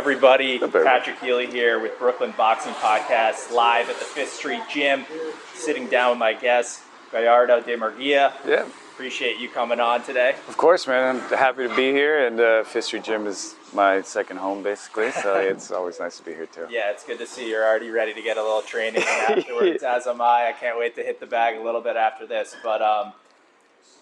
everybody? Patrick Healy here with Brooklyn Boxing Podcast, live at the 5th Street Gym, sitting down with my guest, Bayardo De Murgia. Yeah. Appreciate you coming on today. Of course, man. I'm happy to be here, and 5th Street Gym is my second home, basically, so it's always nice to be here, too. Yeah, it's good to see you're already ready to get a little training afterwards, as am I. I can't wait to hit the bag a little bit after this, but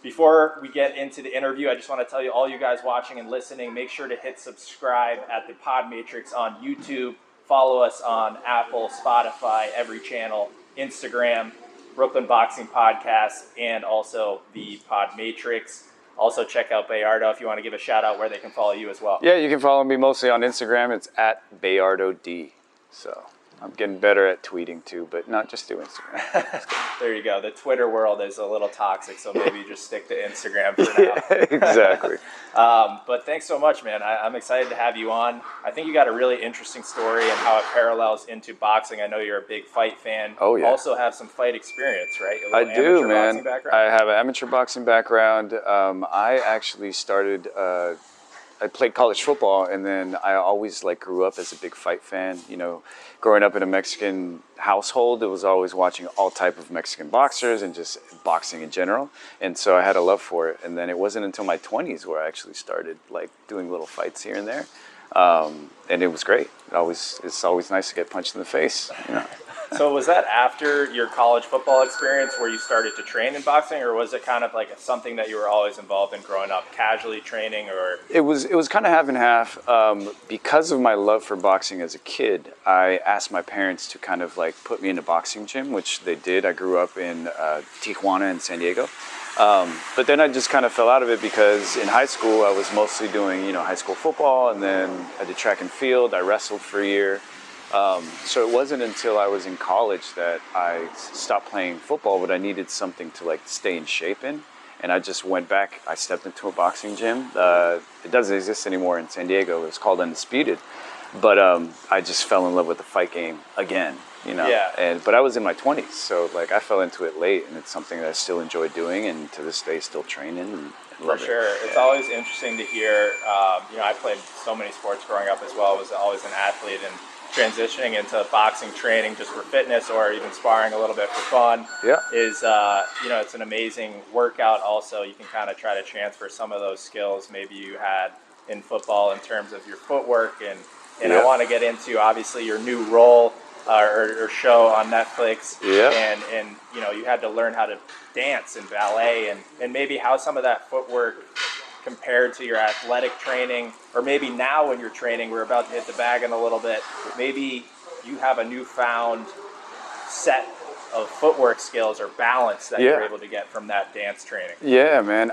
before we get into the interview, I just want to tell you, all you guys watching and listening, make sure to hit subscribe at the ThePodMatrix on YouTube. Follow us on Apple, Spotify, every channel, Instagram, Brooklyn Boxing Podcast, and also the ThePodMatrix. Also, check out Bayardo if you want to give a shout out where they can follow you as well. Yeah, you can follow me mostly on Instagram. It's at Bayardo D. So I'm getting better at tweeting too, but not just do Instagram. There you go. The Twitter world is a little toxic, so maybe just stick to Instagram for now. Exactly. But thanks so much, man. I'm excited to have you on. I think you got a really interesting story and how it parallels into boxing. I know you're a big fight fan. Oh, yeah. Also have some fight experience, right? I do, man. I have an amateur boxing background. I actually started... I played college football, and then I always grew up as a big fight fan. You know, growing up in a Mexican household, it was always watching all type of Mexican boxers and just boxing in general. And so I had a love for it. And then it wasn't until my 20s where I actually started doing little fights here and there. And it was great. It's always nice to get punched in the face. You know? So was that after your college football experience where you started to train in boxing, or was it kind of like something that you were always involved in growing up, casually training? Or It was kind of half and half. Because of my love for boxing as a kid, I asked my parents to kind of put me in a boxing gym, which they did. I grew up in Tijuana and San Diego. But then I just kind of fell out of it because in high school I was mostly doing, high school football, and then I did track and field. I wrestled for a year. So it wasn't until I was in college that I stopped playing football, but I needed something to stay in shape in. And I just went back. I stepped into a boxing gym. It doesn't exist anymore in San Diego. It's called Undisputed. But I just fell in love with the fight game again, Yeah. But I was in my 20s, so I fell into it late, and it's something that I still enjoy doing, and to this day still training and love it. For sure. It's always interesting to hear. I played so many sports growing up as well. I was always an athlete, and transitioning into boxing training just for fitness or even sparring a little bit for fun is it's an amazing workout. Also, you can kind of try to transfer some of those skills maybe you had in football in terms of your footwork, and I want to get into obviously your new role or show on Netflix, and you had to learn how to dance and ballet, and maybe how some of that footwork compared to your athletic training, or maybe now when you're training, we're about to hit the bag in a little bit, maybe you have a newfound set of footwork skills or balance that you're able to get from that dance training. Yeah, man.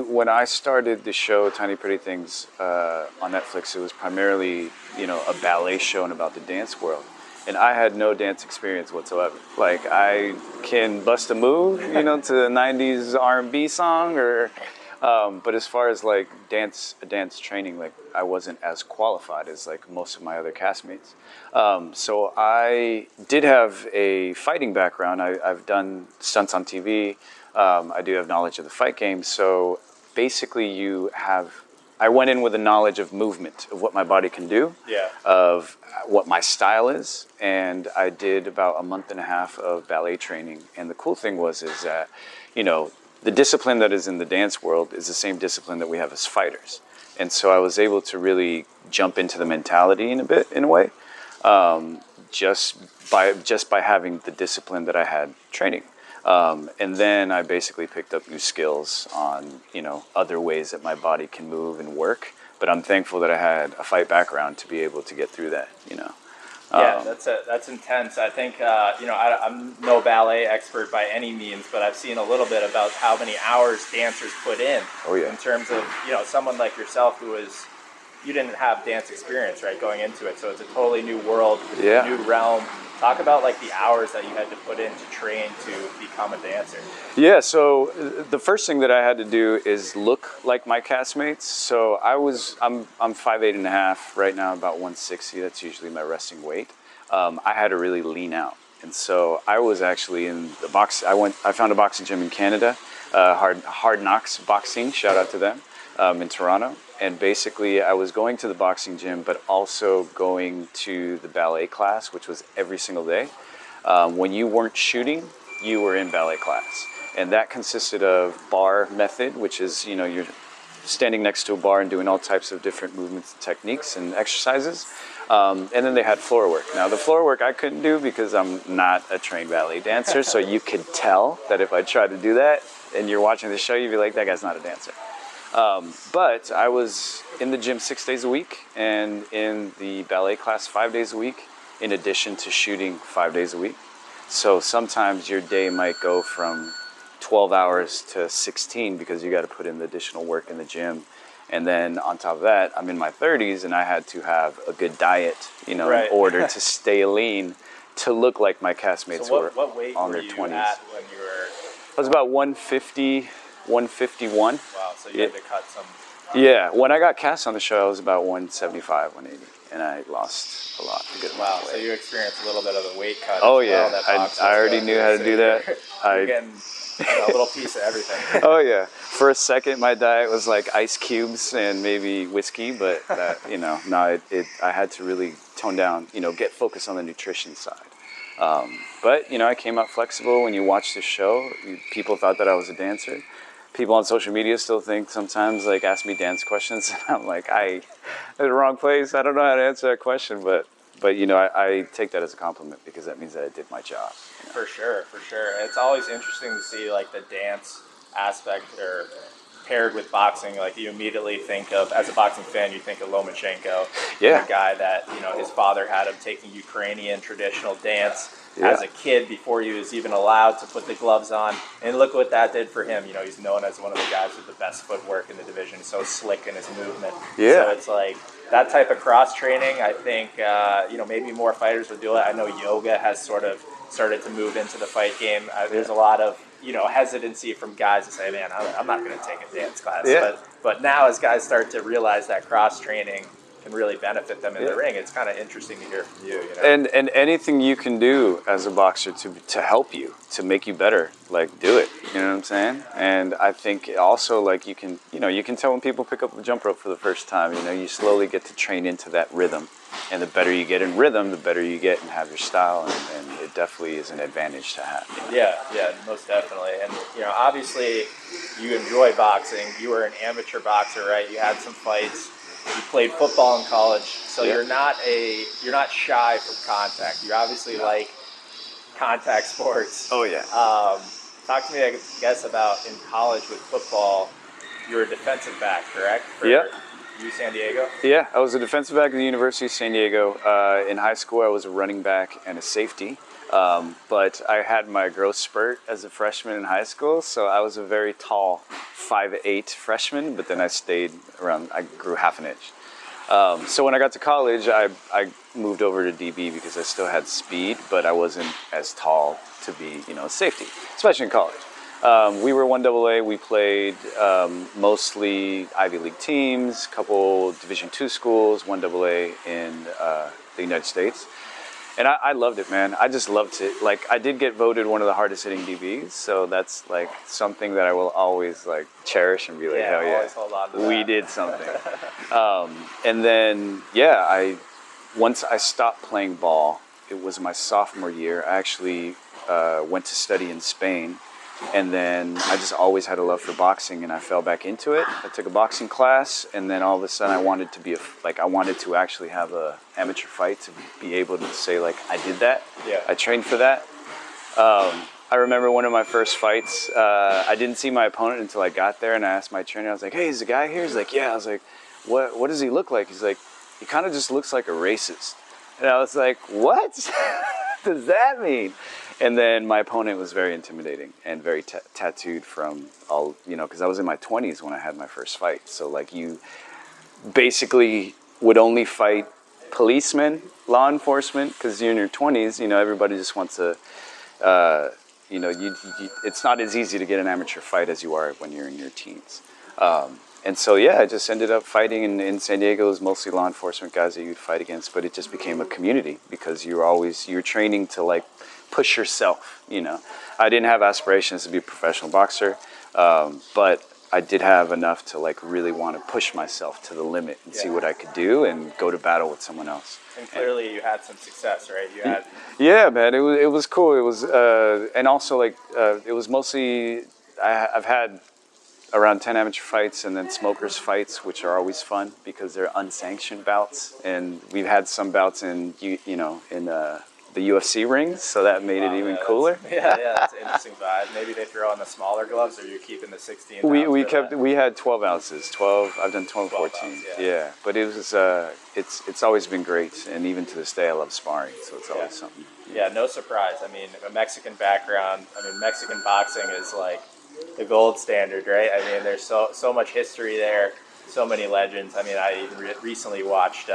When I started the show Tiny Pretty Things on Netflix, it was primarily, a ballet show and about the dance world. And I had no dance experience whatsoever. I can bust a move, to the 90s R&B song, or but as far as dance training, I wasn't as qualified as most of my other castmates. So I did have a fighting background. I've done stunts on TV. I do have knowledge of the fight game. So basically I went in with a knowledge of movement, of what my body can do, of what my style is. And I did about a month and a half of ballet training. And the cool thing is that, the discipline that is in the dance world is the same discipline that we have as fighters. And so I was able to really jump into the mentality in a way, just by having the discipline that I had training. And then I basically picked up new skills on, other ways that my body can move and work. But I'm thankful that I had a fight background to be able to get through that, Yeah, that's intense. I think, I'm no ballet expert by any means, but I've seen a little bit about how many hours dancers put in. Oh, yeah. In terms of, someone like yourself you didn't have dance experience, right, going into it. So it's a totally new world, new realm. Talk about the hours that you had to put in to train to become a dancer. Yeah, so the first thing that I had to do is look like my castmates. So I'm 5'8.5" right now, about 160. That's usually my resting weight. I had to really lean out, and so I was actually in the box. I found a boxing gym in Canada, Hard Knocks Boxing. Shout out to them in Toronto. and basically I was going to the boxing gym, but also going to the ballet class, which was every single day. When you weren't shooting, you were in ballet class. And that consisted of bar method, which is, you're standing next to a bar and doing all types of different movements, techniques, and exercises. And then they had floor work. Now, the floor work I couldn't do because I'm not a trained ballet dancer, so you could tell that if I tried to do that and you're watching the show, you'd be like, that guy's not a dancer. But I was in the gym 6 days a week and in the ballet class 5 days a week, in addition to shooting 5 days a week. So sometimes your day might go from 12 hours to 16 because you got to put in the additional work in the gym. And then on top of that, I'm in my 30s and I had to have a good diet, in order to stay lean, to look like my castmates were on their 20s. What weight were you at when you were? I was about 150, 151. Wow, so you had to cut some. Yeah, when I got cast on the show, I was about 175, 180, and I lost a lot. Wow, so you experienced a little bit of a weight cut. Oh yeah, I already knew how to do that. You're getting a little piece of everything. Oh yeah, for a second my diet was like ice cubes and maybe whiskey, but that, I had to really tone down, get focused on the nutrition side. But I came out flexible. When you watch the show, people thought that I was a dancer. People on social media still think sometimes, ask me dance questions, and I'm like, I'm in the wrong place. I don't know how to answer that question, but I take that as a compliment because that means that I did my job. For sure. It's always interesting to see the dance aspect or paired with boxing. You immediately think of, as a boxing fan, you think of Lomachenko, the guy that his father had him taking Ukrainian traditional dance as a kid before he was even allowed to put the gloves on. And look what that did for him. He's known as one of the guys with the best footwork in the division, so slick in his movement. So it's that type of cross training. I think maybe more fighters would do it. I know yoga has sort of started to move into the fight game. There's a lot of hesitancy from guys to say, man, I'm not going to take a dance class. But now as guys start to realize that cross training can really benefit them in the ring, it's kind of interesting to hear from you. And anything you can do as a boxer to help you, to make you better, do it. You know what I'm saying? And I think also you can tell when people pick up the jump rope for the first time. You slowly get to train into that rhythm, and the better you get in rhythm, the better you get and have your style, and it definitely is an advantage to have. Yeah, most definitely. And obviously you enjoy boxing. You were an amateur boxer, right? You had some fights. You played football in college, so you're not shy from contact. You obviously like contact sports. Oh yeah. Talk to me, I guess, about in college with football. You were a defensive back, correct? For U San Diego. Yeah, I was a defensive back at the University of San Diego. In high school, I was a running back and a safety. But I had my growth spurt as a freshman in high school, so I was a very tall 5'8" freshman, but then I grew half an inch. So when I got to college, I moved over to DB because I still had speed, but I wasn't as tall to be, a safety, especially in college. We were 1AA. We played mostly Ivy League teams, couple Division II schools, 1AA in the United States. And I loved it, man. I just loved it. I did get voted one of the hardest hitting DBs, so that's something that I will always cherish and be like, hell yeah, hold on to we that. did something. And then, once I stopped playing ball, it was my sophomore year. I actually went to study in Spain. And then I just always had a love for boxing, and I fell back into it. I took a boxing class, and then all of a sudden I wanted to I wanted to actually have a amateur fight to be able to say I did that. Yeah. I trained for that. I remember one of my first fights. I didn't see my opponent until I got there, and I asked my trainer. I was like, "Hey, is the guy here?" He's like, "Yeah." I was like, "What does he look like?" He's like, "He kind of just looks like a racist." And I was like, "What does that mean?" And then my opponent was very intimidating and very tattooed from all, because I was in my 20s when I had my first fight. So you basically would only fight policemen, law enforcement, because you're in your 20s, everybody just wants to, it's not as easy to get an amateur fight as you are when you're in your teens. And so, I just ended up fighting in San Diego. It was mostly law enforcement guys that you'd fight against, but it just became a community because you're training to push yourself, I didn't have aspirations to be a professional boxer, but I did have enough to like really want to push myself to the limit and see what I could do and go to battle with someone else. And clearly you had some success, right? You had. Yeah, man, it was cool. It was, and also like, it was mostly, I've had around 10 amateur fights and then smokers fights, which are always fun because they're unsanctioned bouts. And we've had some bouts in, you know, in the UFC rings, so that made it even cooler. That's an interesting vibe. Maybe they throw on the smaller gloves, or you're keeping the 16 ounce. We had 12 ounces. 12. I've done 12, 14. Ounce, yeah, but it was it's always been great, and even to this day, I love sparring. So it's always something. Yeah, no surprise. I mean, a Mexican background. I mean, Mexican boxing is like the gold standard, right? I mean, there's so much history there, so many legends. I mean, I even recently watched.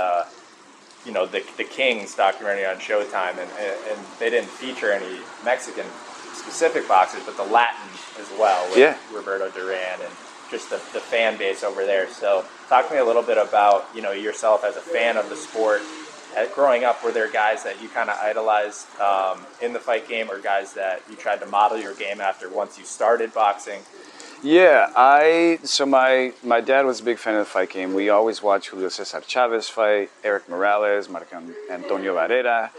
You know, the Kings documentary on Showtime, and they didn't feature any Mexican specific boxers, but the Latin as well, with Roberto Duran and just the fan base over there. So talk to me a little bit about, you know, yourself as a fan of the sport. Growing up, were there guys that you kind of idolized in the fight game, or guys that you tried to model your game after once you started boxing? Yeah, so my dad was a big fan of the fight game. We always watched Julio Cesar Chavez fight, Eric Morales, Antonio Barrera,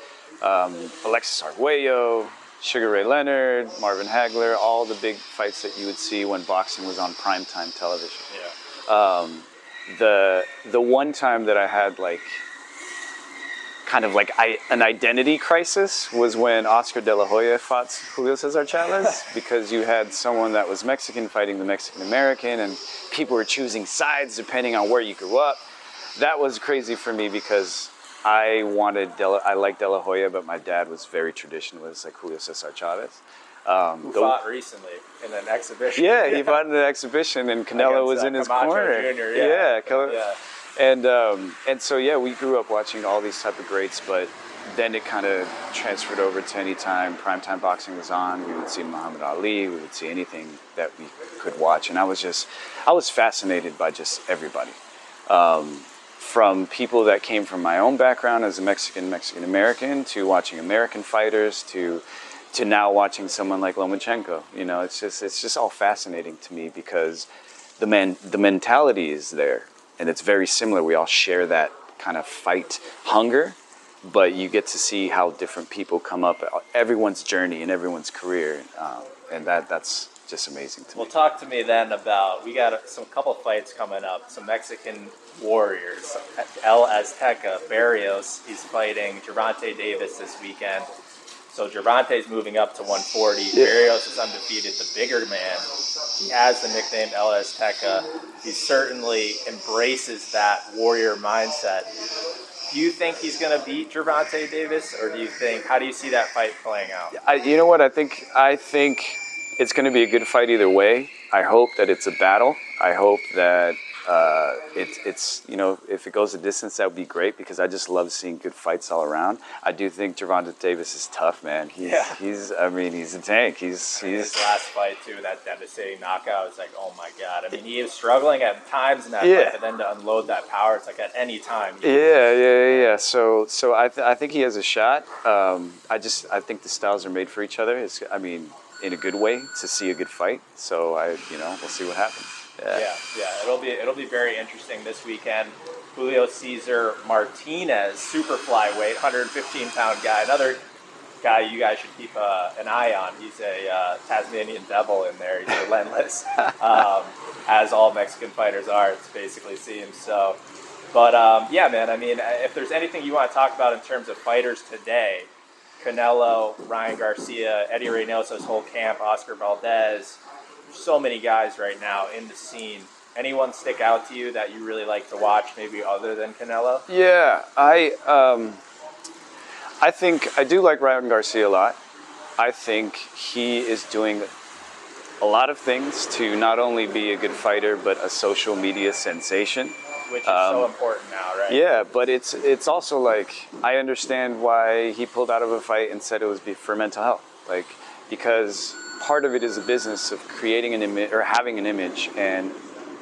Alexis Arguello, Sugar Ray Leonard, Marvin Hagler, all the big fights that you would see when boxing was on primetime television. The one time that I had like kind of like an identity crisis was when Oscar De La Hoya fought Julio Cesar Chavez, because you had someone that was Mexican fighting the Mexican-American, and people were choosing sides depending on where you grew up. That was crazy for me because I liked De La Hoya, but my dad was very traditionalist, like Julio Cesar Chavez. Who fought recently in an exhibition. Yeah, he fought in an exhibition, and Canelo was in his corner. Jr., And so yeah, we grew up watching all these type of greats, but then it kind of transferred over to any time primetime boxing was on. We would see Muhammad Ali, we would see anything that we could watch, and I was fascinated by just everybody, from people that came from my own background as a Mexican-American, to watching American fighters, to now watching someone like Lomachenko. You know, it's just all fascinating to me because the mentality is there. And it's very similar. We all share that kind of fight hunger, but you get to see how different people come up, everyone's journey and everyone's career, and that's just amazing to me. Well, talk to me then about, we got some couple fights coming up, some Mexican warriors. El Azteca Barrios, he's fighting Gervonta Davis this weekend. So Gervonta's moving up to 140. Barrios is undefeated, the bigger man. He has the nickname El Azteca. He certainly embraces that warrior mindset. Do you think he's going to beat Gervonta Davis, or how do you see that fight playing out? You know what? I think it's going to be a good fight either way. I hope that it's a battle. I hope that it's you know, if it goes a distance, that would be great, because I just love seeing good fights all around. I do think Gervonta Davis is tough, man. He's a tank. His last fight too, that devastating knockout, was like, oh my god. I mean, he is struggling at times in that fight, but then to unload that power, it's like at any time. So I think he has a shot. I think the styles are made for each other. In a good way, to see a good fight. So we'll see what happens. It'll be very interesting this weekend. Julio Cesar Martinez, super flyweight, 115-pound guy, another guy you guys should keep an eye on. He's a Tasmanian devil in there. He's relentless, as all Mexican fighters are. It's basically seems so. But man, I mean, if there's anything you want to talk about in terms of fighters today, Canelo, Ryan Garcia, Eddie Reynoso's whole camp, Oscar Valdez, so many guys right now in the scene. Anyone stick out to you that you really like to watch, maybe other than Canelo? Yeah, I think I do like Ryan Garcia a lot. I think he is doing a lot of things to not only be a good fighter, but a social media sensation. Which is so important now, right? Yeah, but it's also like, I understand why he pulled out of a fight and said it was for mental health. Like, because part of it is a business of creating an image, or having an image, and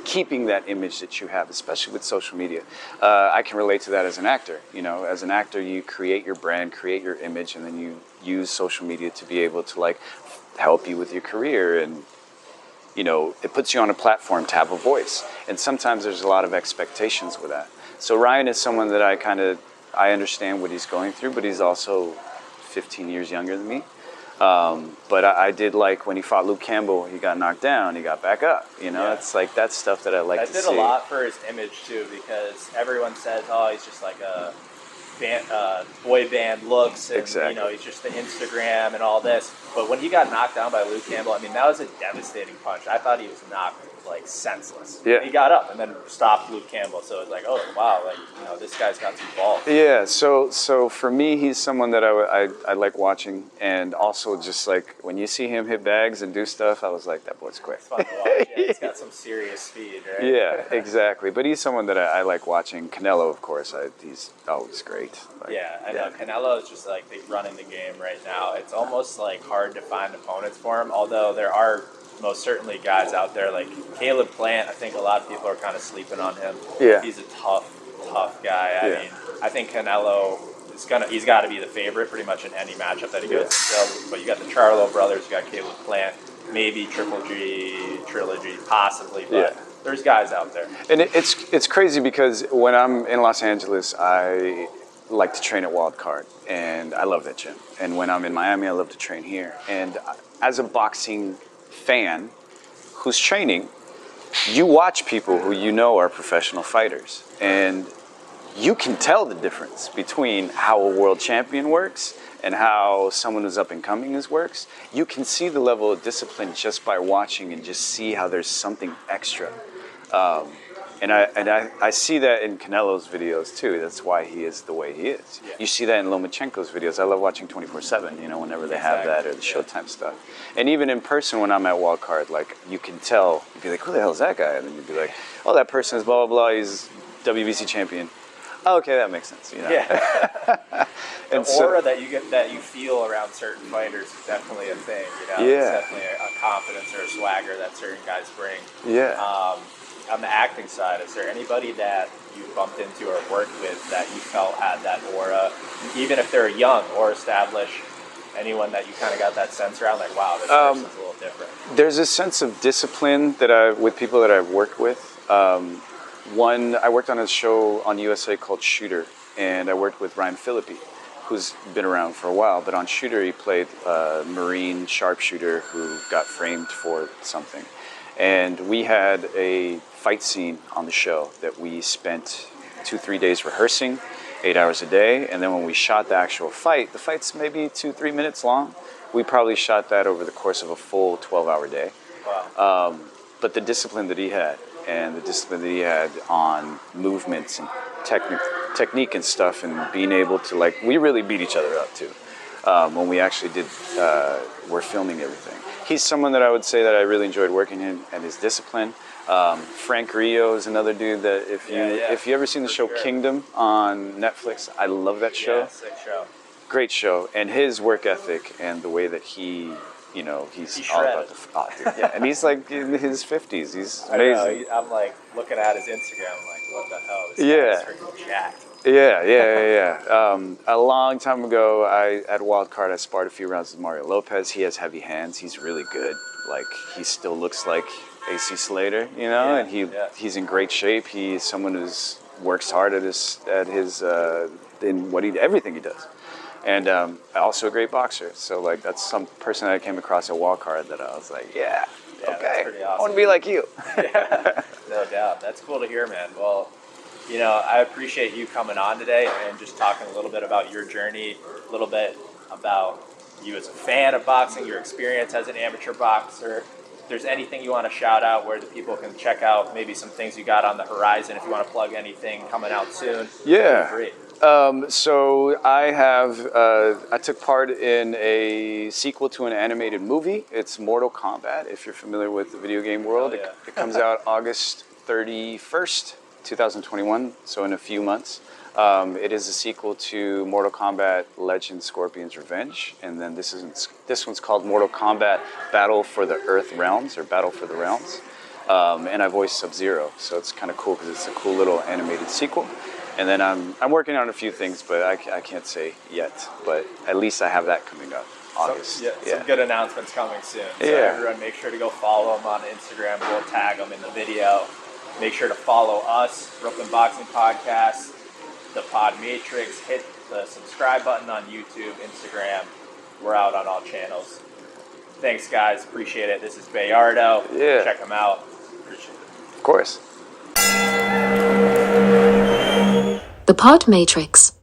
keeping that image that you have, especially with social media. I can relate to that as an actor. You know, as an actor, you create your brand, create your image, and then you use social media to be able to like help you with your career. And you know, it puts you on a platform to have a voice. And sometimes there's a lot of expectations with that. So Ryan is someone that I understand what he's going through, but he's also 15 years younger than me. But I did like when he fought Luke Campbell, he got knocked down, he got back up. You know, it's like that's stuff that I like to see. That did a lot for his image too, because everyone says, oh, he's just like a boy band looks, and exactly. You know, he's just the Instagram and all this. But when he got knocked down by Luke Campbell, I mean, that was a devastating punch. I thought he was knocked like senseless. Yeah. He got up and then stopped Luke Campbell. So it was like, oh wow, like, you know, this guy's got some balls. Yeah. So for me, he's someone that I like watching, and also just like when you see him hit bags and do stuff, I was like, that boy's quick. It's fun to watch. Yeah, he's got some serious speed, right? Yeah, exactly. But he's someone that I like watching. Canelo, of course, he's always great. Like, yeah, I know. Canelo is just like running the game right now. It's almost like hard to find opponents for him, although there are most certainly guys out there like Caleb Plant. I think a lot of people are kind of sleeping on him. Yeah. He's a tough guy. I mean, I think Canelo he's got to be the favorite pretty much in any matchup that he goes into. But you got the Charlo brothers, you got Caleb Plant, maybe Triple G, Trilogy, possibly, but there's guys out there. And it's crazy because when I'm in Los Angeles, I like to train at Wild Card, and I love that gym. And when I'm in Miami, I love to train here. And as a boxing fan who's training, you watch people who you know are professional fighters, and you can tell the difference between how a world champion works and how someone who's up and coming works. You can see the level of discipline just by watching and just see how there's something extra. And I see that in Canelo's videos too. That's why he is the way he is. Yeah. You see that in Lomachenko's videos. I love watching 24/7, you know, whenever they have that or the Showtime stuff. And even in person when I'm at Wild Card, like you can tell, you'd be like, who the hell is that guy? And then you'd be like, oh, that person is blah, blah, blah. He's WBC champion. Oh, okay, that makes sense. You know? Yeah. And the aura that you feel around certain fighters is definitely a thing. You know, it's definitely a confidence or a swagger that certain guys bring. Yeah. On the acting side, is there anybody that you bumped into or worked with that you felt had that aura, even if they're young or established? Anyone that you kind of got that sense around, like, wow, this person's a little different? There's a sense of discipline that with people that I've worked with. One, I worked on a show on USA called Shooter, and I worked with Ryan Phillippe, who's been around for a while. But on Shooter, he played a Marine sharpshooter who got framed for something. And we had a fight scene on the show that we spent 2-3 days rehearsing, 8 hours a day. And then when we shot the actual fight, the fight's maybe 2-3 minutes long. We probably shot that over the course of a full 12-hour day. Wow. But the discipline that he had, and the discipline that he had on movements and technique and stuff, and being able to, like, we really beat each other up too. When we actually were filming everything. He's someone that I would say that I really enjoyed working in, and his discipline. Frank Rio is another dude that if you ever seen the show Kingdom on Netflix, I love that show. Yeah, sick show. Great show. And his work ethic and the way that he, you know, he's all about the and he's like in his 50s. He's amazing. I'm like looking at his Instagram, I'm like, what the hell? This guy's freaking jacked. Yeah. A long time ago, at Wild Card, I sparred a few rounds with Mario Lopez. He has heavy hands. He's really good. Like, he still looks like AC Slater, you know, and he's in great shape. He's someone who works hard at everything he does. And also a great boxer. So, like, that's some person that I came across at Wild Card that I was like, okay, that's pretty awesome. I want to be like you. Yeah, no doubt. That's cool to hear, man. Well, you know, I appreciate you coming on today and just talking a little bit about your journey, a little bit about you as a fan of boxing, your experience as an amateur boxer. If there's anything you want to shout out where the people can check out, maybe some things you got on the horizon, if you want to plug anything coming out soon. Yeah. Great. So I took part in a sequel to an animated movie. It's Mortal Kombat, if you're familiar with the video game world. Yeah. It comes out August 31st, 2021, so in a few months. It is a sequel to Mortal Kombat Legend Scorpion's Revenge, and then this one's called Mortal Kombat Battle for the Earth Realms, or Battle for the Realms. And I voiced Sub-Zero, so it's kind of cool because it's a cool little animated sequel. And then I'm working on a few things, but I can't say yet. But at least I have that coming up. August. Some good announcements coming soon. So everyone make sure to go follow him on Instagram. We'll tag him in the video. Make sure to follow us, Brooklyn Boxing Podcast, THEPODMATRIX. Hit the subscribe button on YouTube, Instagram. We're out on all channels. Thanks, guys. Appreciate it. This is Bayardo. Check him out. Appreciate it. Of course. The Pod Matrix.